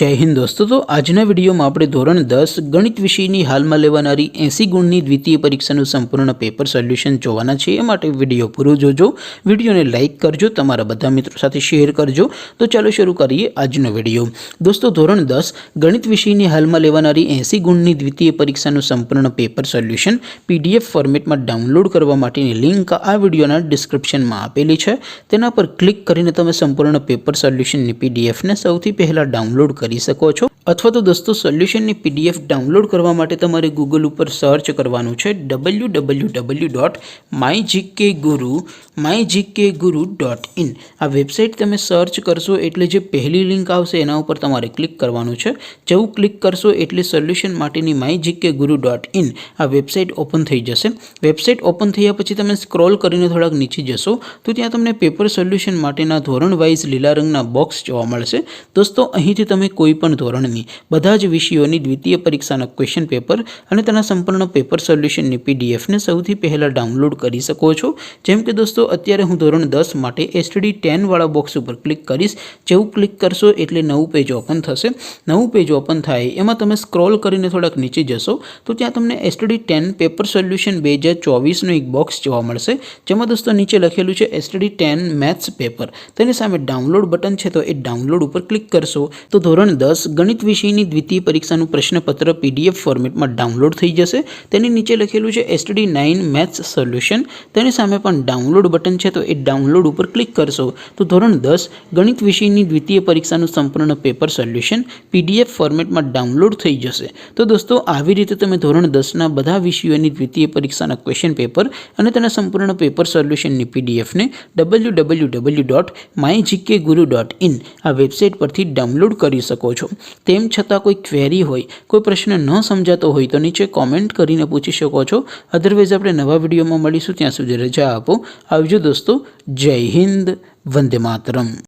जय हिंद दोस्तों। तो आजना विडियो में આપણે ધોરણ 10 ગણિત વિષયની હાલમાં લેવાનારી 80 ગુણની દ્વિતીય પરીક્ષાનું સંપૂર્ણ પેપર સોલ્યુશન જોવાના છે। એ માટે વિડિયો પૂરો જોજો, વિડિયોને લાઈક કરજો, તમારા બધા મિત્રો સાથે શેર કરજો। તો ચાલો શરૂ કરીએ આજનો વિડિયો। દોસ્તો ધોરણ 10 ગણિત વિષયની હાલમાં લેવાનારી 80 ગુણની દ્વિતીય પરીક્ષાનું સંપૂર્ણ પેપર સોલ્યુશન PDF ફોર્મેટમાં ડાઉનલોડ કરવા માટેની લિંક આ વિડિયોના ડિસ્ક્રિપ્શનમાં આપેલી છે। તેના પર ક્લિક કરીને તમે સંપૂર્ણ પેપર સોલ્યુશનની PDF ને સૌથી પહેલા ડાઉનલોડ કરી શકો છો। अथवा तो दोस्तों सोल्यूशन ની PDF डाउनलॉड करवा माटे तमारे गूगल पर सर्च करवानुं छे www.mygkguru.in। आ वेबसाइट तमे सर्च करशो एटले जे पहली लिंक आवशे एना उपर तमारे क्लिक करवानुं छे। जेवुं क्लिक करशो एटले सोल्यूशन माटेनी mygkguru.in आ वेबसाइट ओपन थई जशे। वेबसाइट ओपन थया पछी तमे स्क्रॉल करीने थोड़ाक नीचे जशो तो त्यां तमने पेपर सोल्यूशन माटेना धोरण वाइज लीला रंगना बॉक्स जोवा मळशे। दोस्तों અહીંથી તમે કોઈ પણ ધોરણની બધા જ વિષયોની દ્વિતીય પરીક્ષાના ક્વેશ્ચન પેપર અને તેના સંપૂર્ણ પેપર સોલ્યુશનની PDF ને સૌથી પહેલા ડાઉનલોડ કરી શકો છો। જેમ કે દોસ્તો અત્યારે હું ધોરણ 10 માટે STD 10 વાળા બોક્સ ઉપર ક્લિક કરીશ। જેવું ક્લિક કરશો એટલે નવું પેજ ઓપન થશે। નવું પેજ ઓપન થાય એમાં તમે સ્ક્રોલ કરીને થોડાક નીચે જશો તો ત્યાં તમને STD 10 પેપર સોલ્યુશન 2024 નો એક બોક્સ જોવા મળશે। જેમાં દોસ્તો નીચે લખેલું છે STD 10 મેથ્સ પેપર। તેની સામે ડાઉનલોડ બટન છે તો એ ડાઉનલોડ ઉપર ક્લિક કરશો तो ધોરણ 10 ગણિત વિષયની દ્વિતીય પરીક્ષાનું પ્રશ્નપત્ર PDF ફોર્મેટમાં ડાઉનલોડ થઈ જશે। તેની નીચે લખેલું છે STD 9 મેથ્સ સોલ્યુશન। તેની સામે પણ ડાઉનલોડ બટન છે તો એ ડાઉનલોડ ઉપર ક્લિક કરશો તો ધોરણ 10 ગણિત વિષયની દ્વિતીય પરીક્ષાનું સંપૂર્ણ પેપર સોલ્યુશન PDF ફોર્મેટમાં ડાઉનલોડ થઈ જશે। તો દોસ્તો આવી રીતે તમે ધોરણ 10 ના બધા વિષયોની દ્વિતીય પરીક્ષાના ક્વેશ્ચન પેપર અને તેના સંપૂર્ણ પેપર સોલ્યુશનની PDF ને www.mygkguru.in આ વેબસાઇટ પરથી डाउनलॉड કરી શકો છો। તેમ છતાં કોઈ ક્વેરી હોય, કોઈ પ્રશ્ન ન સમજાતો હોય તો નીચે કોમેન્ટ કરીને પૂછી શકો છો। અધરવાઇઝ આપણે નવા વિડીયોમાં મળીશું, ત્યાં સુધી રજા આપો। આવજો દોસ્તો। જય હિન્દ, વંદે માતરમ।